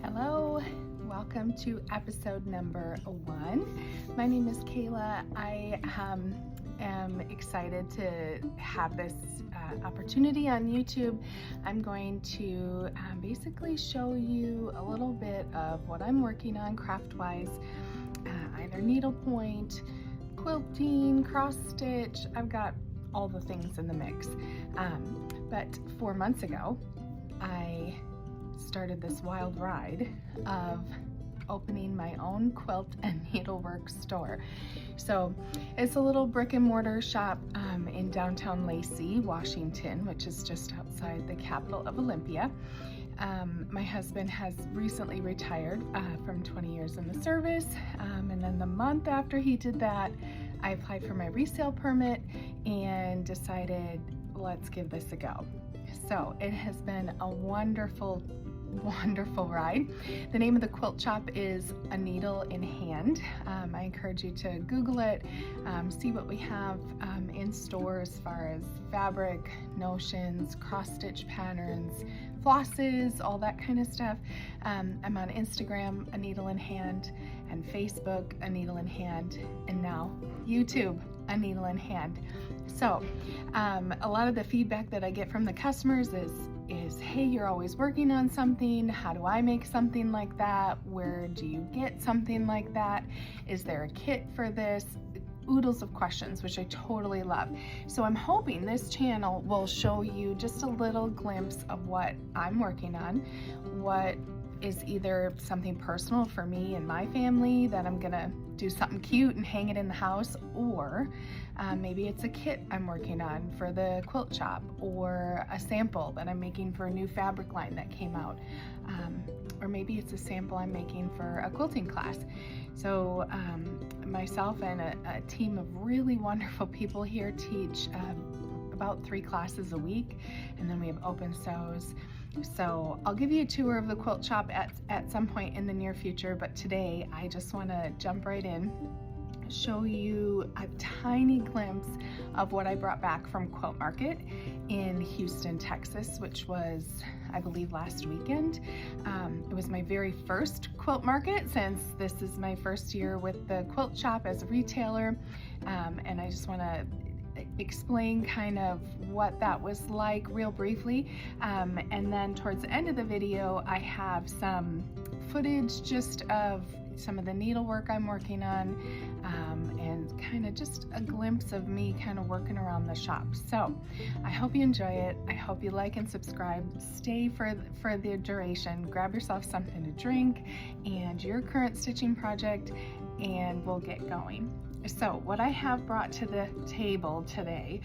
Hello, welcome to episode number 1. My name is Kayla. I am excited to have this opportunity on YouTube. I'm going to basically show you a little bit of what I'm working on craft-wise, either needlepoint, quilting, cross stitch. I've got all the things in the mix. But 4 months ago, I started this wild ride of opening my own quilt and needlework store. So it's a little brick and mortar shop in downtown Lacey, Washington, which is just outside the capital of Olympia. My husband has recently retired from 20 years in the service, and then the month after he did that, I applied for my resale permit and decided, let's give this a go. So it has been a wonderful ride. The name of the quilt shop is A Needle in Hand. I encourage you to Google it, see what we have in store as far as fabric, notions, cross-stitch patterns, flosses, all that kind of stuff. I'm on Instagram, A Needle in Hand, and Facebook, A Needle in Hand, and now YouTube, A Needle in Hand. So a lot of the feedback that I get from the customers is, hey, you're always working on something. How do I make something like that? Where do you get something like that? Is there a kit for this? Oodles of questions, which I totally love. So I'm hoping this channel will show you just a little glimpse of what I'm working on, what is either something personal for me and my family that I'm gonna do something cute and hang it in the house, or maybe it's a kit I'm working on for the quilt shop, or a sample that I'm making for a new fabric line that came out, or maybe it's a sample I'm making for a quilting class. So myself and a team of really wonderful people here teach about 3 classes a week, and then we have open sews. So I'll give you a tour of the quilt shop at some point in the near future, but today I just want to jump right in, show you a tiny glimpse of what I brought back from Quilt Market in Houston, Texas, which was, I believe, last weekend. It was my very first Quilt Market, since this is my first year with the quilt shop as a retailer, and I just want to explain kind of what that was like real briefly, and then towards the end of the video I have some footage just of some of the needlework I'm working on, and kind of just a glimpse of me kind of working around the shop. So I hope you enjoy it. I hope you like and subscribe. Stay for the duration. Grab yourself something to drink and your current stitching project, and we'll get going. So what I have brought to the table today,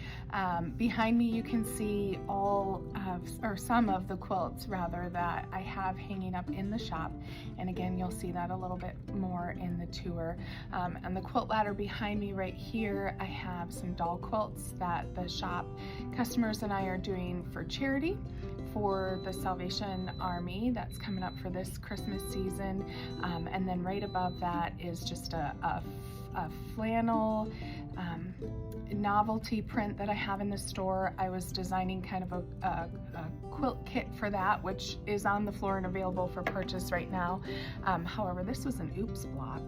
behind me you can see all of, or some of the quilts rather, that I have hanging up in the shop, and again you'll see that a little bit more in the tour. And the quilt ladder behind me right here, I have some doll quilts that the shop customers and I are doing for charity for the Salvation Army that's coming up for this Christmas season. And then right above that is just a flannel novelty print that I have in the store. I was designing kind of a quilt kit for that, which is on the floor and available for purchase right now. However, this was an oops block,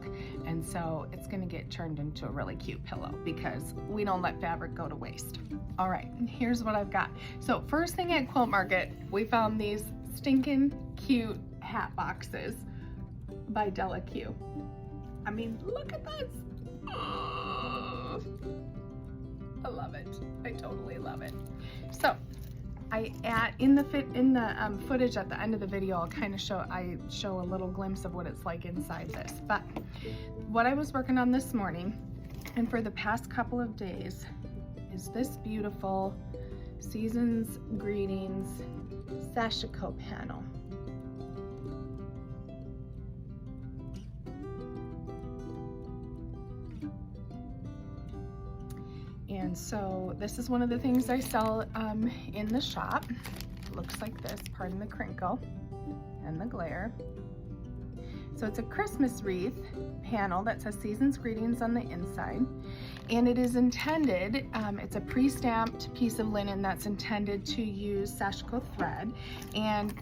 and so it's going to get turned into a really cute pillow because we don't let fabric go to waste. All right, here's what I've got. So first thing at Quilt Market, we found these stinking cute hat boxes by Della Q. I mean, look at this. Oh, I love it. I totally love it. So in the footage at the end of the video, I'll kind of show a little glimpse of what it's like inside this. But what I was working on this morning and for the past couple of days is this beautiful Season's Greetings Sashiko panel. And so this is one of the things I sell in the shop. It looks like this, pardon the crinkle and the glare. So it's a Christmas wreath panel that says Season's Greetings on the inside. And it is intended, it's a pre-stamped piece of linen that's intended to use sashiko thread and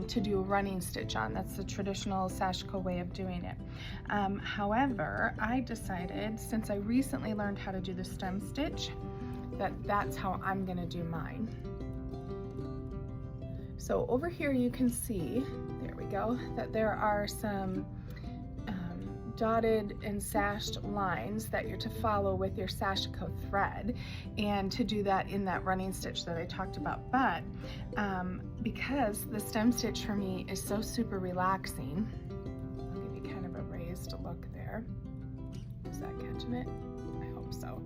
to do a running stitch on. That's the traditional sashiko way of doing it. However, I decided, since I recently learned how to do the stem stitch, that's how I'm gonna do mine. So over here you can see, there we go, that there are some dotted and sashed lines that you're to follow with your sashiko thread, and to do that in that running stitch that I talked about. But because the stem stitch for me is so super relaxing, I'll give you kind of a raised look there. Is that catching it? I hope so.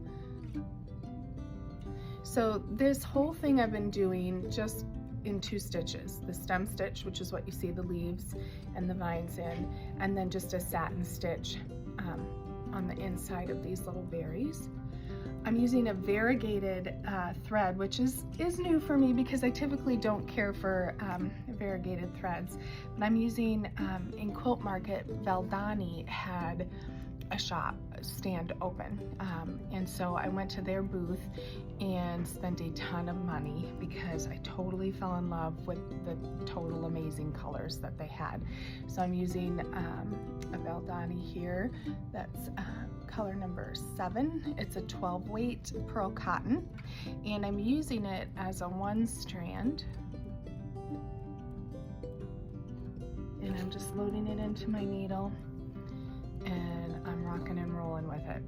So this whole thing I've been doing just in 2 stitches, the stem stitch, which is what you see the leaves and the vines in, and then just a satin stitch on the inside of these little berries. I'm using a variegated thread, which is new for me because I typically don't care for variegated threads, but I'm using, in Quilt Market, Valdani had a shop stand open, and so I went to their booth and spent a ton of money because I totally fell in love with the total amazing colors that they had. So I'm using a Valdani here that's color number 7. It's a 12 weight pearl cotton, and I'm using it as a 1 strand, and I'm just loading it into my needle, and I'm rocking and rolling with it,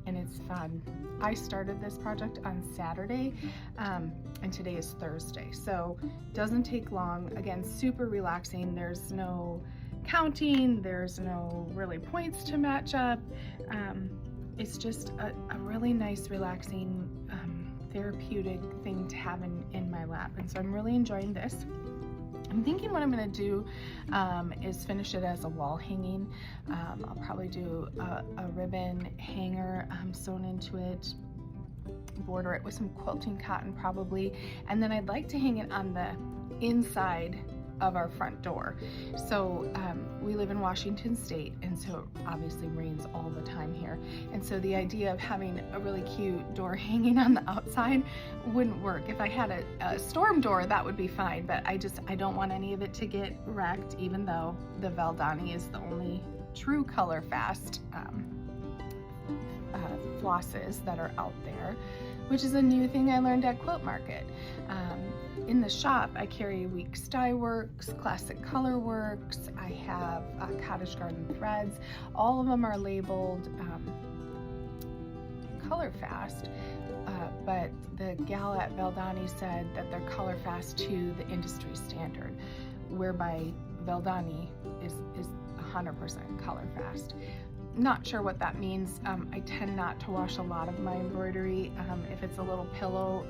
and it's fun. I started this project on Saturday, and today is Thursday, so it doesn't take long. Again, super relaxing. There's no counting, there's no really points to match up. It's just a really nice, relaxing, therapeutic thing to have in my lap, and so I'm really enjoying this. I'm thinking what I'm going to do is finish it as a wall hanging. I'll probably do a ribbon hanger sewn into it, border it with some quilting cotton probably, and then I'd like to hang it on the inside of our front door. So we live in Washington State, and so it obviously rains all the time here, and so the idea of having a really cute door hanging on the outside wouldn't work. If I had a storm door, that would be fine, but I don't want any of it to get wrecked, even though the Valdani is the only true color fast flosses that are out there, which is a new thing I learned at Quilt Market. In the shop, I carry Weeks Dye Works, Classic Color Works, I have Cottage Garden Threads. All of them are labeled color fast, but the gal at Valdani said that they're color fast to the industry standard, whereby Valdani is 100% color fast. Not sure what that means. I tend not to wash a lot of my embroidery. If it's a little pillow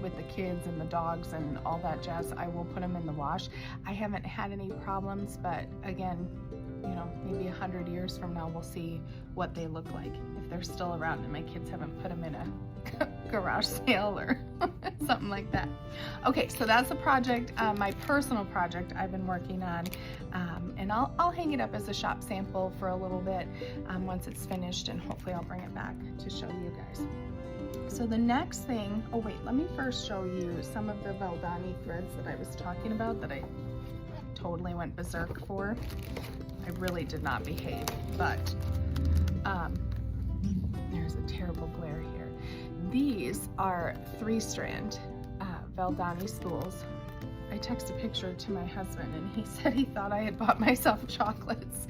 with the kids and the dogs and all that jazz, I will put them in the wash. I haven't had any problems, but again, you know, maybe 100 years from now we'll see what they look like, if they're still around and my kids haven't put them in a garage sale or something like that. Okay, so that's a project, my personal project I've been working on, and I'll hang it up as a shop sample for a little bit once it's finished, and hopefully I'll bring it back to show you guys. So the next thing, oh wait, let me first show you some of the Valdani threads that I was talking about that I totally went berserk for. I really did not behave, but there's a terrible glare here. These are 3-strand Valdani spools. I texted a picture to my husband and he said he thought I had bought myself chocolates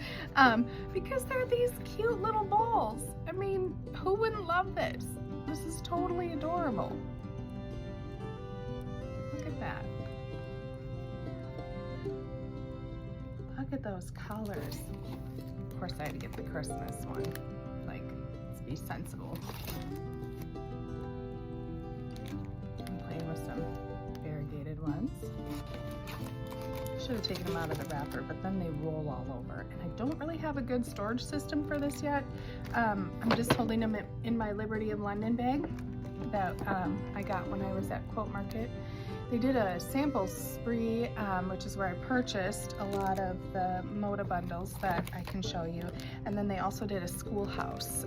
because they're these cute little balls. I mean, who wouldn't love this? This is totally adorable. Look at that. Look at those colors. Of course I had to get the Christmas one. Like, let's be sensible. I'm playing with some variegated ones. Should have taken them out of the wrapper, but then they roll all over. And I don't really have a good storage system for this yet. I'm just holding them in my Liberty of London bag that I got when I was at Quilt Market. they did a sample spree, which is where I purchased a lot of the Moda bundles that I can show you. And then they also did a schoolhouse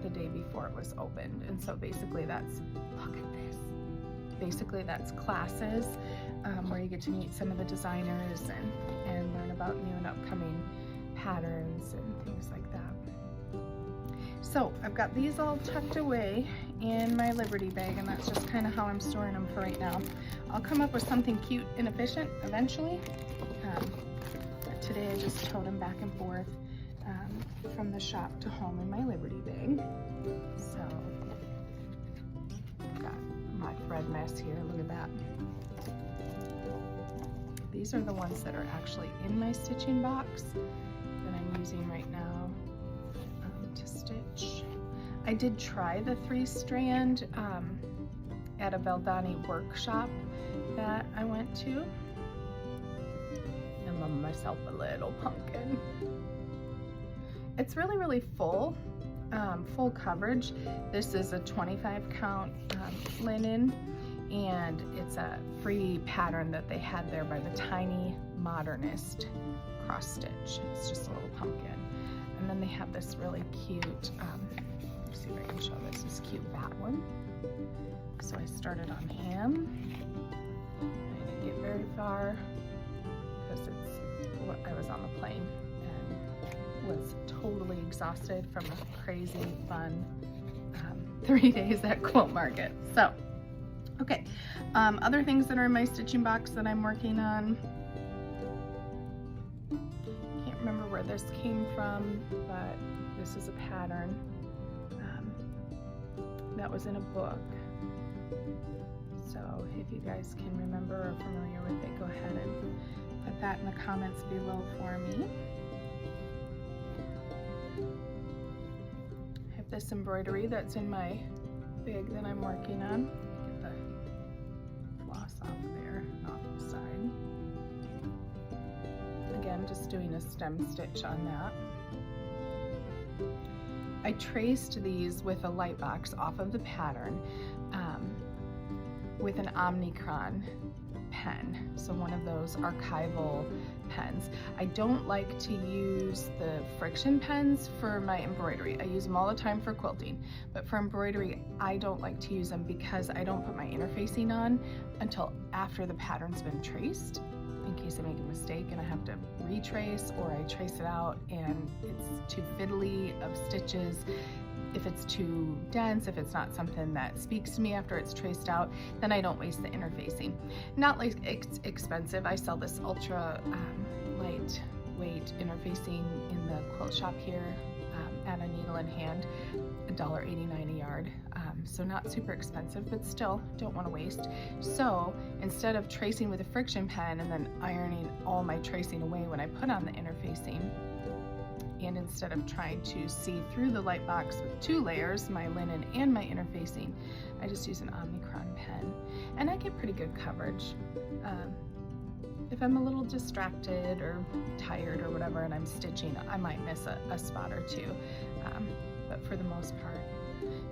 the day before it was opened. And so basically that's, look at this. Basically that's classes where you get to meet some of the designers and learn about new and upcoming patterns and things like that. So I've got these all tucked away in my Liberty bag, and that's just kind of how I'm storing them for right now. I'll come up with something cute and efficient eventually, but today I just tote them back and forth from the shop to home in my Liberty bag. So I've got my thread mess here, look at that. These are the ones that are actually in my stitching box that I'm using right now to stitch. I did try the 3-strand at a Valdani workshop that I went to. I'm on myself a little pumpkin. It's really, really full, full coverage. This is a 25 count linen, and it's a free pattern that they had there by the Tiny Modernist cross stitch. It's just a little pumpkin. And then they have this really cute, let's see if I can show this cute bat one. So I started on him. I didn't get very far because I was on the plane and was totally exhausted from a crazy fun 3 days at Quilt Market. So, okay, other things that are in my stitching box that I'm working on. Can't remember where this came from, but this is a pattern that was in a book. So if you guys can remember or are familiar with it, go ahead and put that in the comments below for me. I have this embroidery that's in my bag that I'm working on. Get the floss off there, off the side. Again, just doing a stem stitch on that. I traced these with a light box off of the pattern with an Omnicron pen, so one of those archival pens. I don't like to use the friction pens for my embroidery. I use them all the time for quilting, but for embroidery I don't like to use them because I don't put my interfacing on until after the pattern's been traced, in case I make a mistake and I have to retrace, or I trace it out and it's too fiddly of stitches. If it's too dense, if it's not something that speaks to me after it's traced out, then I don't waste the interfacing. Not like it's expensive. I sell this ultra lightweight interfacing in the quilt shop here at a needle in hand, $1.89 a yard. So not super expensive, but still don't want to waste. So instead of tracing with a friction pen and then ironing all my tracing away when I put on the interfacing, and instead of trying to see through the light box with 2 layers, my linen and my interfacing, I just use an Omnicron pen, and I get pretty good coverage. If I'm a little distracted or tired or whatever and I'm stitching, I might miss a spot or two, but for the most part,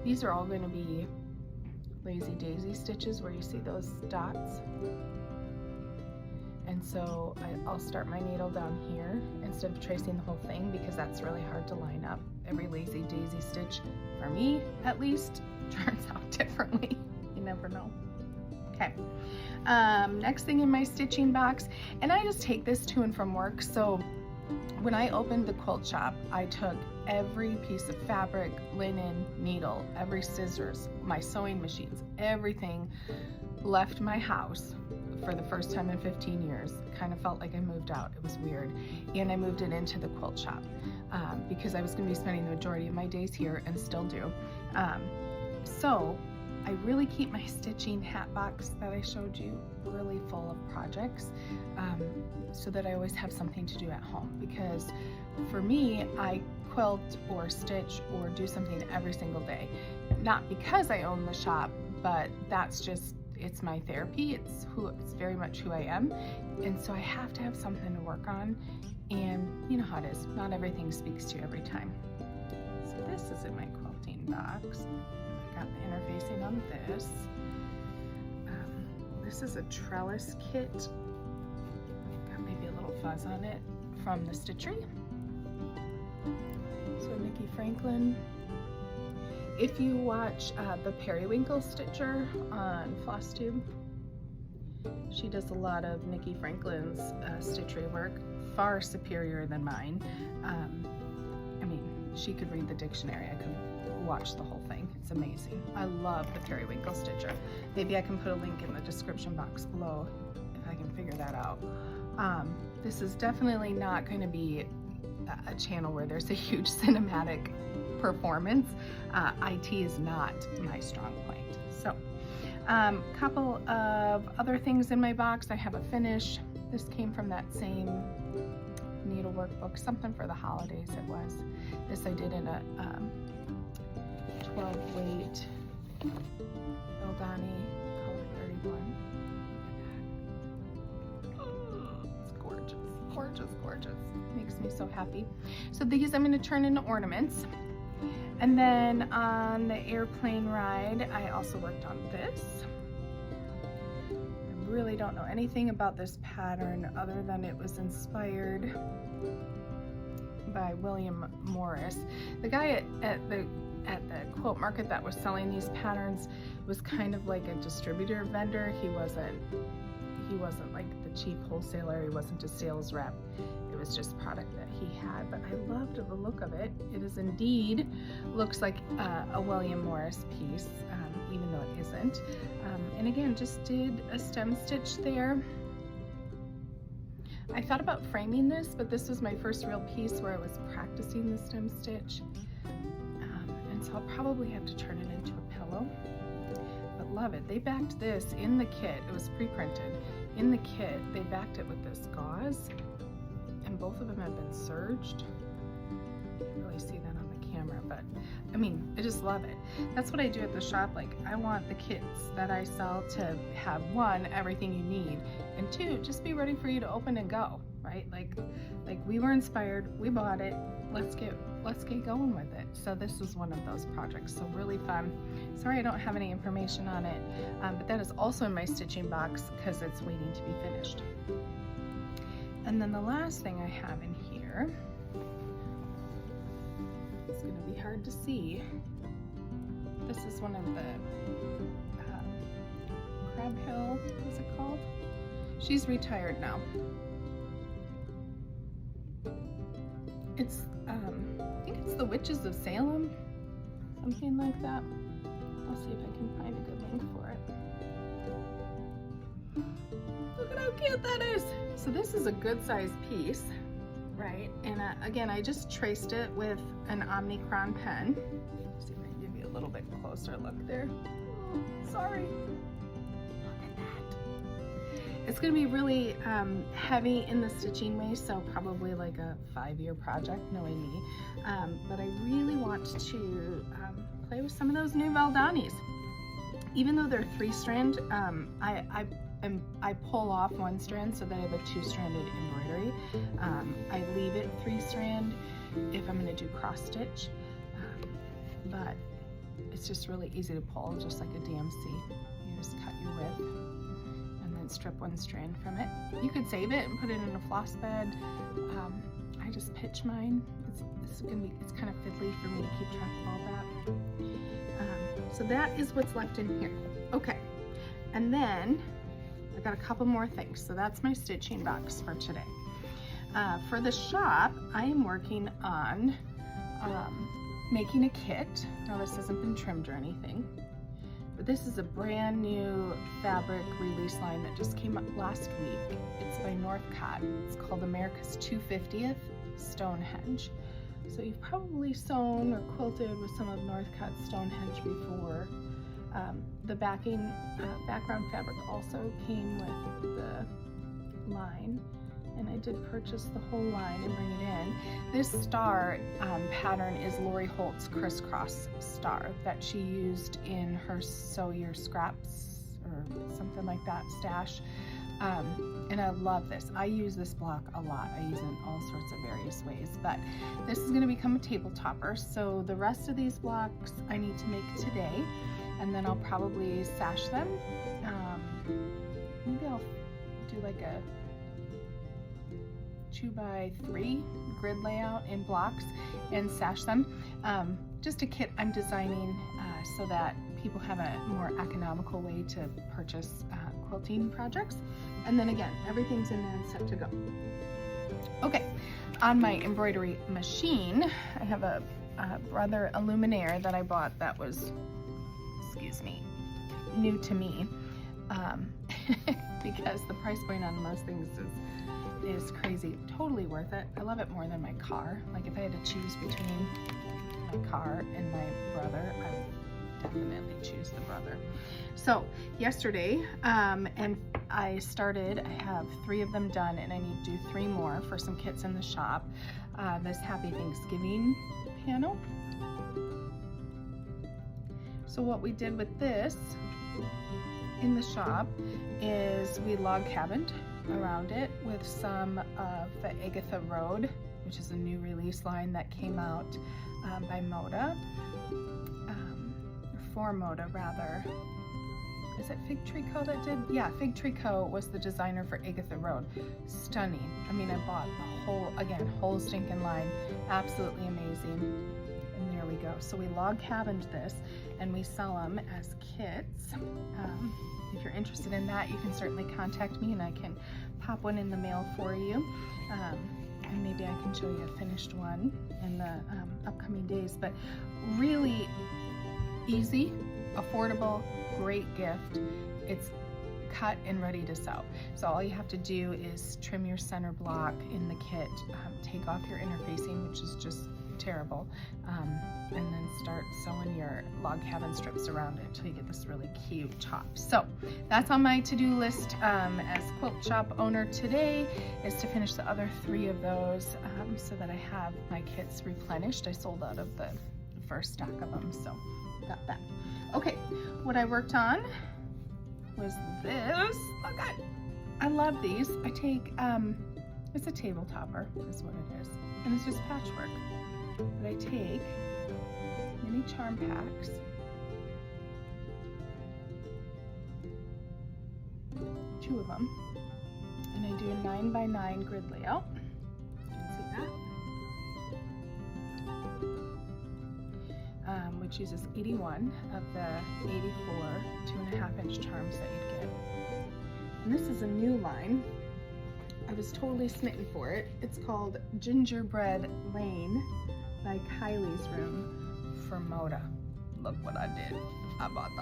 these are all going to be lazy daisy stitches where you see those dots. And so I'll start my needle down here instead of tracing the whole thing, because that's really hard to line up. Every lazy daisy stitch, for me at least, turns out differently. You never know. Okay, next thing in my stitching box, and I just take this to and from work. So when I opened the quilt shop, I took every piece of fabric, linen, needle, every scissors, my sewing machines, everything left my house for the first time in 15 years. Kind of felt like I moved out. It was weird. And I moved it into the quilt shop because I was going to be spending the majority of my days here, and still do. So I really keep my stitching hat box that I showed you really full of projects, so that I always have something to do at home. Because for me, I quilt or stitch or do something every single day. Not because I own the shop, but that's just, it's my therapy. It's very much who I am. And so I have to have something to work on. And you know how it is. Not everything speaks to you every time. So this is in my quilting box. I got the interfacing on this. This is a trellis kit. Got maybe a little fuzz on it from the Stitchery. So Nikki Franklin. If you watch the Periwinkle Stitcher on FlossTube, she does a lot of Nikki Franklin's stitchery work, far superior than mine. I mean, she could read the dictionary. I could watch the whole thing. It's amazing. I love the Periwinkle Stitcher. Maybe I can put a link in the description box below if I can figure that out. This is definitely not going to be a channel where there's a huge cinematic performance. IT is not my strong point. So, couple of other things in my box. I have a finish. This came from that same needlework book, something for the holidays it was. This I did in a 12 weight Eldani color 31. It's gorgeous, gorgeous, gorgeous. Makes me so happy. So these I'm going to turn into ornaments. And then on the airplane ride, I also worked on this. I really don't know anything about this pattern other than it was inspired by William Morris. The guy at the Quilt Market that was selling these patterns was kind of like a distributor vendor. He wasn't like the chief wholesaler. He wasn't a sales rep. It was just product that he had, but I loved the look of it. It is indeed looks like a William Morris piece, even though it isn't. And again, just did a stem stitch there. I thought about framing this, but this was my first real piece where I was practicing the stem stitch. And so I'll probably have to turn it into a pillow. But love it. They backed this in the kit. It was pre-printed. In the kit, they backed it with this gauze. And both of them have been serged. You can't really see that on the camera, but I mean, I just love it. That's what I do at the shop. Like, I want the kits that I sell to have, one, everything you need, and two, just be ready for you to open and go, right? Like we were inspired, we bought it, let's get going with it. So this is one of those projects, so really fun. Sorry I don't have any information on it, but that is also in my stitching box because it's waiting to be finished. And then the last thing I have in here, it's going to be hard to see. This is one of the Crab Hill, what's it called? She's retired now. It's, I think it's the Witches of Salem, something like that. I'll see if I can find a good link for it. Look at how cute that is. So this is a good sized piece, right? And again, I just traced it with an Omnicron pen. Let's see if I can give you a little bit closer look there. Oh, sorry. Look at that. It's going to be really heavy in the stitching way, so probably like a 5-year project, knowing me. But I really want to play with some of those new Valdanis. Even though they're 3-strand, I pull off 1 strand so that I have a 2-stranded embroidery. I leave it 3-strand if I'm going to do cross stitch, but it's just really easy to pull, just like a DMC. You just cut your width and then strip 1 strand from it. You could save it and put it in a floss bed. I just pitch mine. It's kind of fiddly for me to keep track of all that. So that is what's left in here. Okay, and then I've got a couple more things. So that's my stitching box for today. For the shop, I am working on making a kit. Now this hasn't been trimmed or anything, but this is a brand new fabric release line that just came up last week. It's by Northcott. It's called America's 250th Stonehenge. So you've probably sewn or quilted with some of Northcott's Stonehenge before. The background fabric also came with the line, and I did purchase the whole line and bring it in. This star pattern is Lori Holt's crisscross star that she used in her Sew Your Scraps or something like that stash. And I love this. I use this block a lot. I use it in all sorts of various ways, but this is going to become a table topper. So the rest of these blocks I need to make today, and then I'll probably sash them do like a 2x3 grid layout in blocks and sash them. Just a kit I'm designing so that people have a more economical way to purchase quilting projects. And then again, everything's in there and set to go. Okay, on my embroidery machine, I have a Brother Illuminaire that I bought that was, excuse me, new to me, because the price point on most things is crazy. Totally worth it. I love it more than my car. Like if I had to choose between my car and my brother, I would definitely choose the brother. So yesterday, and I have 3 of them done, and I need to do 3 more for some kits in the shop. This Happy Thanksgiving panel. So what we did with this in the shop is we log cabined around it with some of the Agatha Road, which is a new release line that came out by Moda, or for Moda rather. Is it Fig Tree Co. that did? Yeah, Fig Tree Co. was the designer for Agatha Road. Stunning. I mean, I bought the whole stinking line. Absolutely amazing. And there we go. So we log cabined this and we sell them as kits. If you're interested in that, you can certainly contact me and I can pop one in the mail for you. And maybe I can show you a finished one in the upcoming days. But really easy, affordable, great gift. It's cut and ready to sew. So all you have to do is trim your center block in the kit, take off your interfacing, which is just terrible, and then start sewing your log cabin strips around it until you get this really cute top. So that's on my to-do list as quilt shop owner today, is to finish the other 3 of those so that I have my kits replenished. I sold out of the first stack of them, so got that. Okay, what I worked on was this. Look at, I love these. I take, it's a table topper is what it is, and it's just patchwork. But I take mini charm packs, 2 of them, and I do a 9x9 grid layout. You can see that. Which uses 81 of the 84 2.5-inch charms that you'd get. And this is a new line. I was totally smitten for it. It's called Gingerbread Lane by Kylie's Room for Moda. Look what I did. I bought the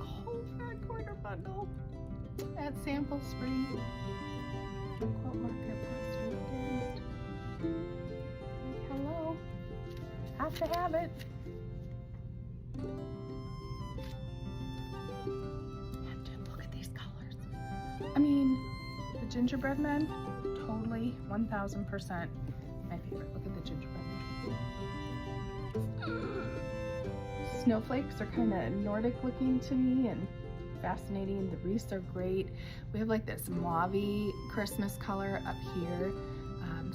whole fat quarter bundle at Sample Spring at Quilt Market last weekend. Like, hello. Have to have it. Look at these colors. I mean, the gingerbread men, totally 1000% my favorite. Look at the gingerbread men. Snowflakes are kind of Nordic looking to me and fascinating. The wreaths are great. We have like this mauve-y Christmas color up here.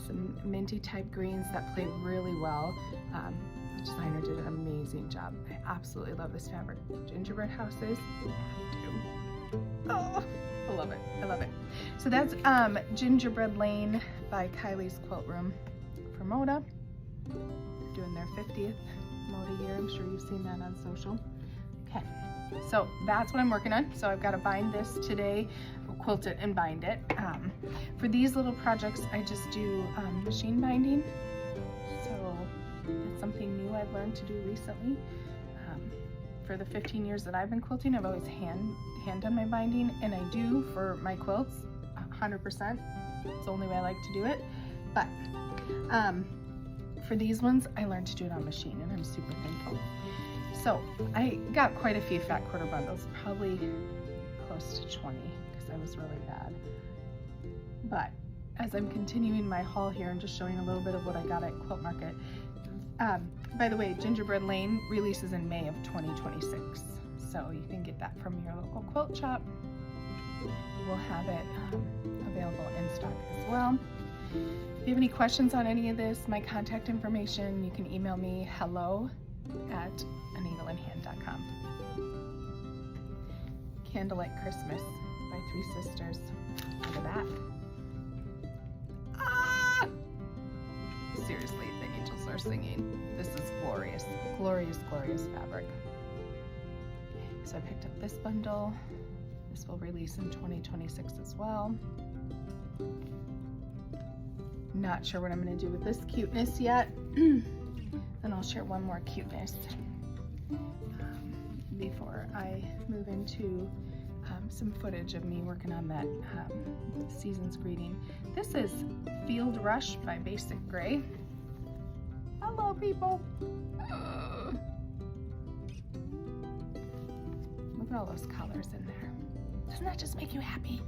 Some minty type greens that play really well. The designer did an amazing job. I absolutely love this fabric. Gingerbread houses, oh, I love it. I love it. So that's Gingerbread Lane by Kylie's Quilt Room for Moda. They're doing their 50th Moda year. I'm sure you've seen that on social. Okay, so that's what I'm working on. So I've got to bind this today, quilt it and bind it. For these little projects, I just do machine binding. So that's something new I've learned to do recently. For the 15 years that I've been quilting, I've always hand done my binding, and I do for my quilts 100%. It's the only way I like to do it. But for these ones, I learned to do it on machine, and I'm super thankful. So I got quite a few fat quarter bundles, probably close to 20, because I was really bad. But as I'm continuing my haul here and just showing a little bit of what I got at Quilt Market, by the way, Gingerbread Lane releases in May of 2026, so you can get that from your local quilt shop. We'll have it available in stock as well. If you have any questions on any of this, my contact information, you can email me hello@aneedleandhand.com. Candlelight Christmas by Three Sisters. Look at that. Ah! Seriously, the angels are singing. This is glorious, glorious, glorious fabric. So I picked up this bundle. This will release in 2026 as well. Not sure what I'm going to do with this cuteness yet. And I'll share one more cuteness before I move into some footage of me working on that season's greeting. This is Field Rush by Basic Gray. Hello, people. Look at all those colors in there. Doesn't that just make you happy?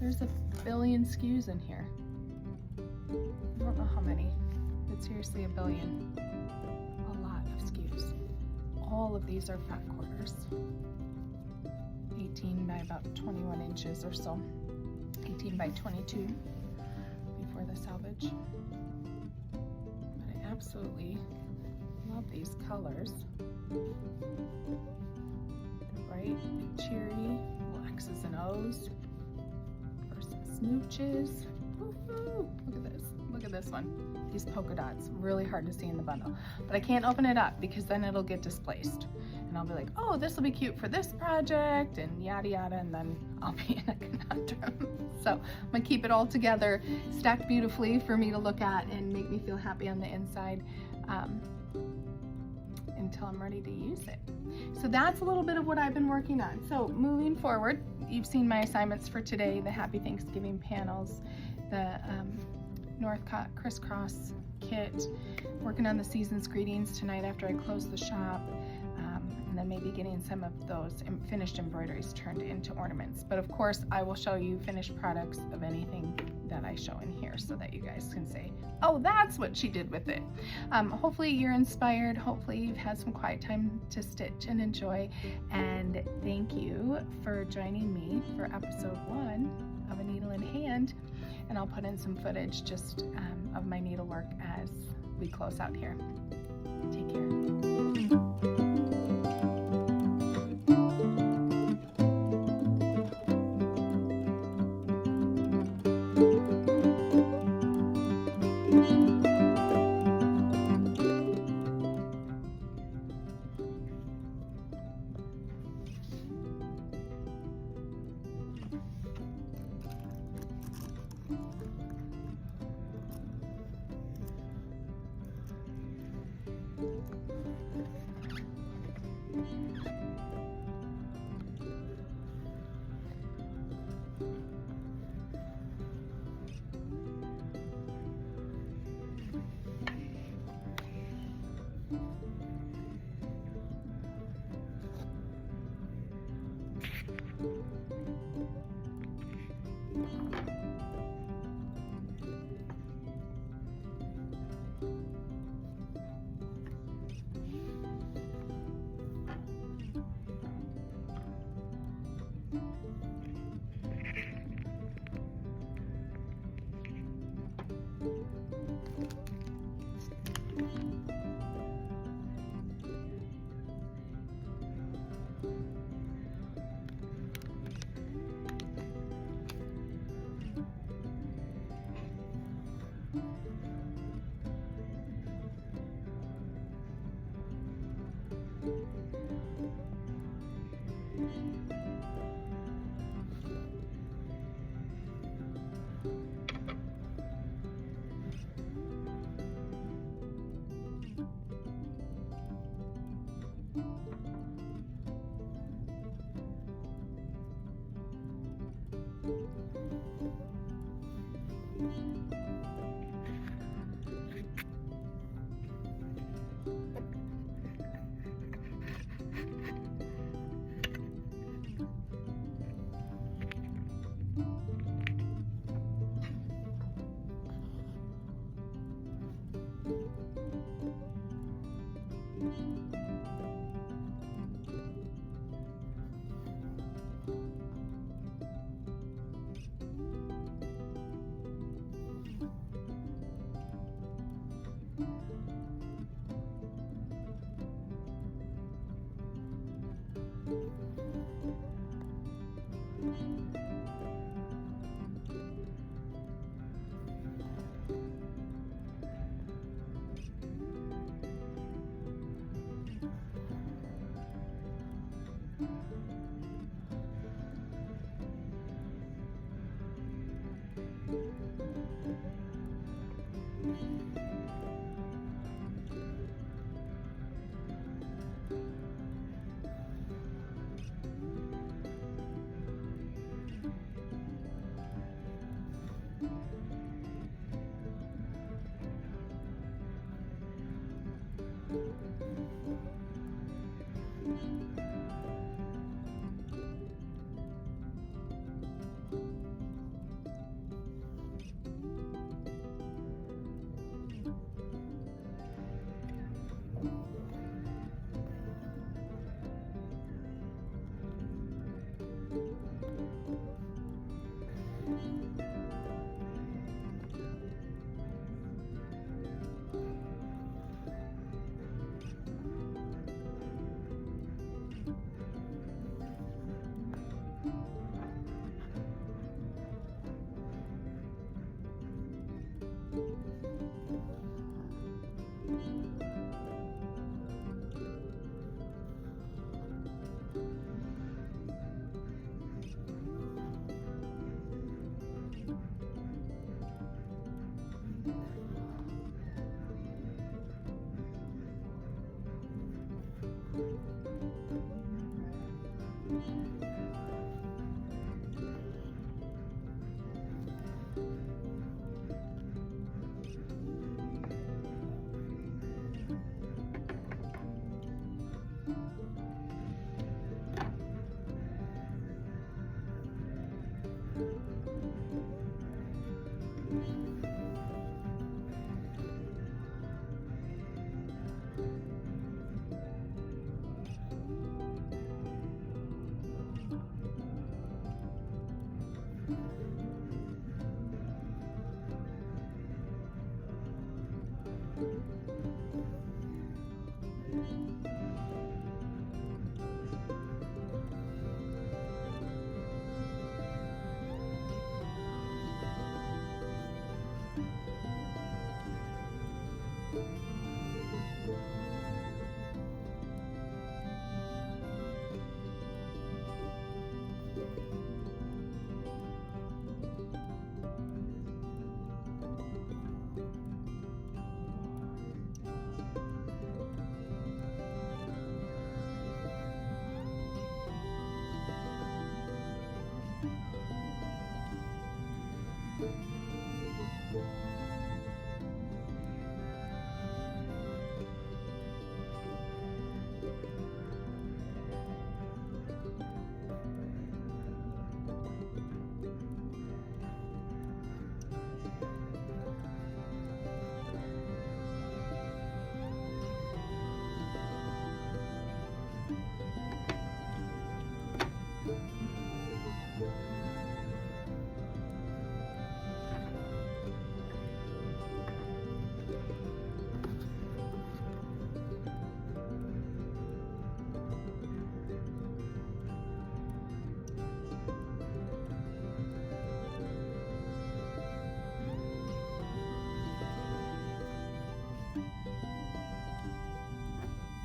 There's a billion SKUs in here. I don't know how many, but seriously a billion. A lot of SKUs. All of these are front quarters. 18 by about 21 inches or so. 18 by 22 before the salvage. But I absolutely love these colors. Bright and cheery, little X's and O's. For some smooches. Woo-hoo. Look at this. Look at this one. These polka dots, really hard to see in the bundle. But I can't open it up because then it'll get displaced. And I'll be like, oh, this will be cute for this project and yada yada, and then I'll be in a conundrum. So I'm gonna keep it all together, stacked beautifully for me to look at and make me feel happy on the inside until I'm ready to use it. So that's a little bit of what I've been working on. So moving forward, you've seen my assignments for today, the Happy Thanksgiving panels, the Northcott crisscross kit, working on the season's greetings tonight after I close the shop, and then maybe getting some of those finished embroideries turned into ornaments. But of course, I will show you finished products of anything that I show in here so that you guys can say, oh, that's what she did with it. Hopefully you're inspired. Hopefully you've had some quiet time to stitch and enjoy. And thank you for joining me for episode 1 of A Needle in Hand. And I'll put in some footage just of my needlework as we close out here. Take care.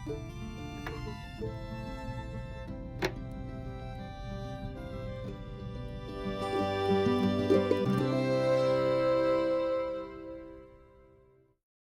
Bye.